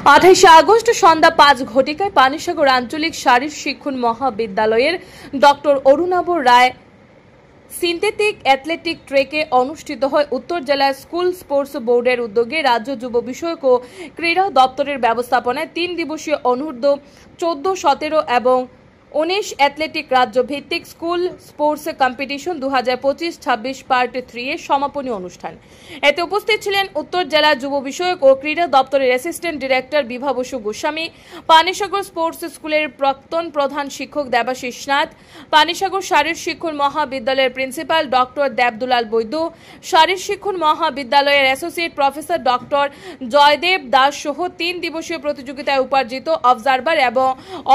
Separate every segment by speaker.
Speaker 1: 28 August সন্ধ্যা 5 ঘটিকায় পানিসাগর আঞ্চলিক শারীর শিক্ষণ মহাবিদ্যালয়ের ডক্টর অরুণাভ রায় সিনথেটিক অ্যাথলেটিক ট্রেকে অনুষ্ঠিত হয় উত্তর জেলা স্কুল স্পোর্টস বোর্ডের উদ্যোগে রাজ্য যুব বিষয়ক ও ক্রীড়া দপ্তরের ব্যবস্থাপনায় 3 দিবসীয় অনূর্ধ্ব 14-17 এবং 19 অ্যাথলেটিক রাজ্য ভিত্তিক স্কুল স্পোর্টস কম্পিটিশন 2025-26 পার্ট 3 এর সমাপনী অনুষ্ঠান। এতে উপস্থিত ছিলেন উত্তর জেলা যুব বিষয়ক ও ক্রীড়া দপ্তরের assistant director Bibhabasu Goswami, Panisagar sports স্কুলের প্রাক্তন প্রধান শিক্ষক দেবাশিস নাথ, পানিসাগর শারীর শিক্ষণ মহাবিদ্যালয়ের প্রিন্সিপাল ডক্টর দেবদুলাল বৈদ্য, শারীর শিক্ষণ মহাবিদ্যালয়ের associate professor doctor Joydeb Das সহ 3 দিবসীয় প্রতিযোগিতায় উপার্জিত অবজারভার এবং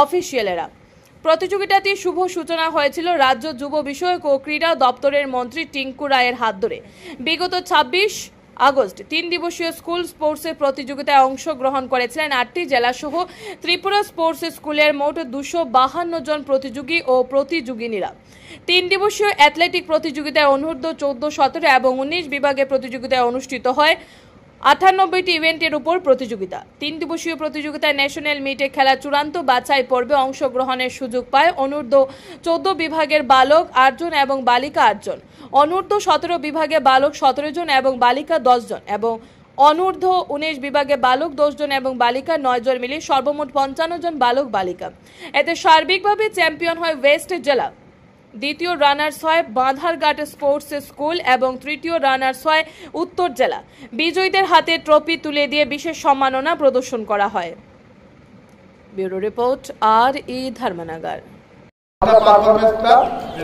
Speaker 1: অফিসিয়ালেরা। প্রতিযোগিতাটির শুভ সূচনা হয়েছিল রাজ্য যুব বিষয়ক ও ক্রীড়া দপ্তরের মন্ত্রী টিঙ্কু রায়ের হাত ধরে। বিগত 26 আগস্ট 3 দিবসীয় স্কুল স্পোর্টসের প্রতিযোগিতায় অংশগ্রহণ করেছিলেন 8টি জেলা সহ ত্রিপুরা স্পোর্টস স্কুলের মোট 252 জন প্রতিযোগী ও প্রতিযোগিনীরা। 3 দিবসীয় অ্যাথলেটিক প্রতিযোগিতায় অনূর্ধ্ব 14-17 এবং 19 বিভাগে প্রতিযোগিতায় অনুষ্ঠিত হয় 98টি ইভেন্টের উপর প্রতিযোগিতা। 3 দিবসীয় প্রতিযোগিতায় ন্যাশনাল মিটে খেলা চূড়ান্ত বাছাই পর্বে অংশগ্রহণের সুযোগ পায় অনূর্ধ্ব 14 বিভাগের বালক 8 জন এবং বালিকা 8 জন, অনূর্ধ্ব 17 বিভাগে বালক 17 জন এবং বালিকা 10 জন এবং অনূর্ধ্ব 19 বিভাগে বালক 10 জন এবং বালিকা 9 জন মিলে সর্বমোট 55 জন বালক বালিকা। এতে সার্বিকভাবে চ্যাম্পিয়ন হয় ওয়েস্ট জেলা, দ্বিতীয় রানার্স হয় বাঁধারঘাট স্পোর্টস স্কুল এবং তৃতীয় রানার্স হয় উত্তর জেলা। বিজয়ীদের হাতে ট্রফি তুলে দিয়ে বিশেষ সম্মাননা প্রদর্শন করা হয়। ব্যুরো রিপোর্ট আর.ই. ধর্মনগর।
Speaker 2: আমরা পারফরম্যান্সটা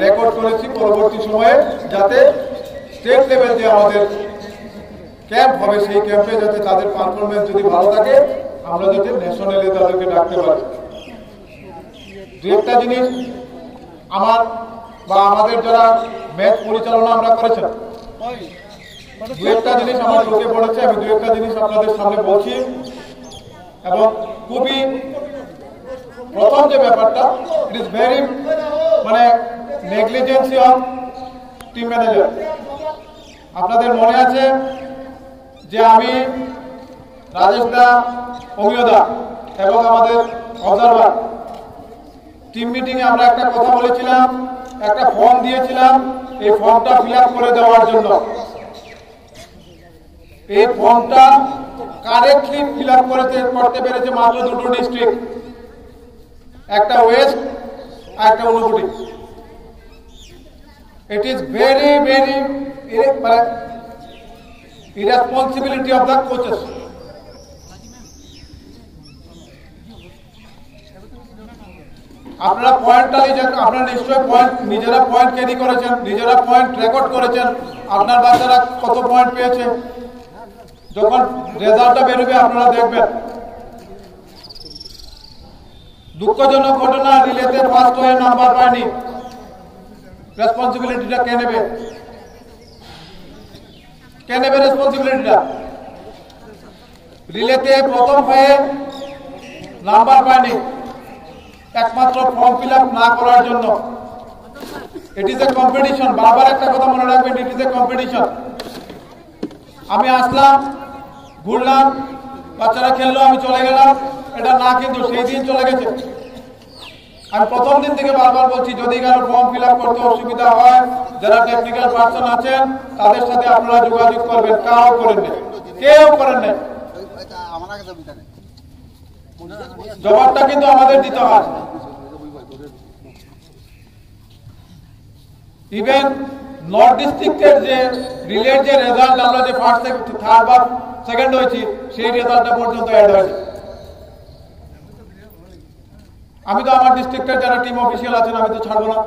Speaker 2: রেকর্ড করেছি পরবর্তী সময়ে, যাতে স্টেট লেভেল যে আমাদের ক্যাম্প হবে সেই ক্যাম্পে যাতে তাদের পারফরম্যান্স যদি ভালো থাকে আমরা যাতে ন্যাশনালে তাদেরকে ডাকতে পারি। দু একটা জিনিস আমাদের যারা ম্যাচ পরিচালনা আমরা করেছেন, দু একটা জিনিস আমার চোখে পড়েছে, আমি দু একটা জিনিস আপনাদের সামনে বলছি। এবং খুবই প্রথম যে ব্যাপারটা, ইট is very negligence of team manager. আপনাদের মনে আছে যে আমি, রাজেশ দা, অমিয় দা এবং আমাদের অবজারভার টিম মিটিংয়ে আমরা একটা কথা বলেছিলাম, একটা ফর্ম দিয়েছিলাম এই ফর্মটা ফিল আপ করে দেওয়ার জন্য। এই ফর্মটা কারেক্টলি ফিল আপ করতে পেরেছে মাত্র 2টো ডিস্ট্রিক্ট, একটা ওয়েস্ট আর একটা Unakoti. It is very very irresponsibility of the coaches. আপনারা পয়েন্টটা আপনারা নিশ্চয়ই নিজেরা পয়েন্ট ক্যারি করেছেন, নিজেরা পয়েন্ট রেকর্ড করেছেন। আপনার বাচ্চারা কত পয়েন্ট পেয়েছে যখন রেজাল্টটা বেরোবে আপনারা দেখবেন। দুঃখজনক ঘটনা, রিলেতে ফার্স্ট হয়ে নাম্বার পায়নি। রেসপন্সিবিলিটিটা কে নেবে? কে নেবে রেসপন্সিবিলিটিটা? রিলেতে প্রথম হয়ে নাম্বার পায়নি একমাত্র ফর্ম ফিল আপ না করার জন্য। It is a competition. বারবার একটা কথা মনে রাখবেন, ইট ইজ এ কম্পিটিশন। আমি আসলাম, ঘুরলাম, বাচ্চারা খেললো, আমি চলে গেলাম, এটা না, কিন্তু সেই দিন চলে গেছে। আমি প্রথম দিন থেকে বারবার বলছি, যদি কারো ফর্ম ফিল আপ করতে অসুবিধা হয়, যারা টেকনিক্যাল পার্সন আছেন তাদের সাথে আপনারা যোগাযোগ করবেন। কেউ করেন না। জবাবটা কিন্তু আমাদের দিতে হয়। ইভেন নর্থ ডিস্ট্রিক্টের যে রিলের যে রেজাল্ট, আমরা যে ফার্স্ট থার্ড বা সেকেন্ড হয়েছি, সেই রেজাল্টটা পর্যন্ত অ্যাড হয়েছে। আমি তো আমার ডিস্ট্রিক্টের যারা টিম অফিসিয়াল আছেন আমি তো ছাড়বো না,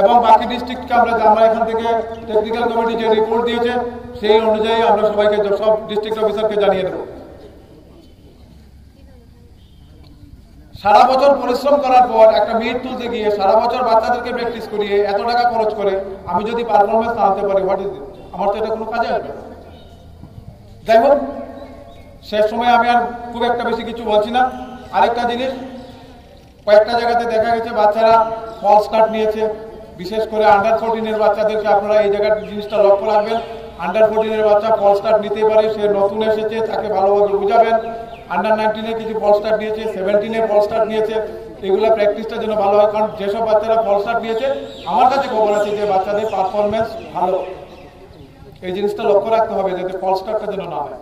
Speaker 2: এবং বাকি ডিস্ট্রিক্টকে আমরা এখান থেকে টেকনিক্যাল কমিটি যে রিপোর্ট দিয়েছে সেই অনুযায়ী আমরা সবাইকে, সব ডিস্ট্রিক্ট অফিসারকে জানিয়ে দেবো। সারা বছর পরিশ্রম করার পর একটা মিট তুলতে গিয়ে সারা বছর বাচ্চাদেরকে প্র্যাকটিস করিয়ে এত টাকা খরচ করে আমি যদি পারফরমেন্স না আনতে পারি, হোয়াট ইজ ইট? আমার তো এটা কোনো কাজে আসবে না। যাই হোক, শেষ সময় আমি আর খুব একটা বেশি কিছু বলছি না। আরেকটা জিনিস, কয়েকটা জায়গাতে দেখা গেছে বাচ্চারা ফলস স্টার্ট নিয়েছে, বিশেষ করে আন্ডার 14 এর বাচ্চাদেরকে আপনারা এই জায়গার জিনিসটা লক্ষ্য রাখবেন। আন্ডার 14 এর বাচ্চা ফল স্টার্ট নিতে পারে, সে নতুন এসেছে, তাকে ভালোভাবে বুঝাবেন। আন্ডার 19 কিছু ফল স্টার্ট নিয়েছে, 17 ফল স্টার্ট নিয়েছে, এগুলা প্র্যাকটিসটা যেন ভালো হয়। কারণ যেসব বাচ্চারা ফল স্টার্ট নিয়েছে আমার কাছে খবর আছে যে বাচ্চাদের পারফরমেন্স ভালো, এই জিনিসটা লক্ষ্য রাখতে হবে যাতে ফল স্টার্টটা যেন না হয়।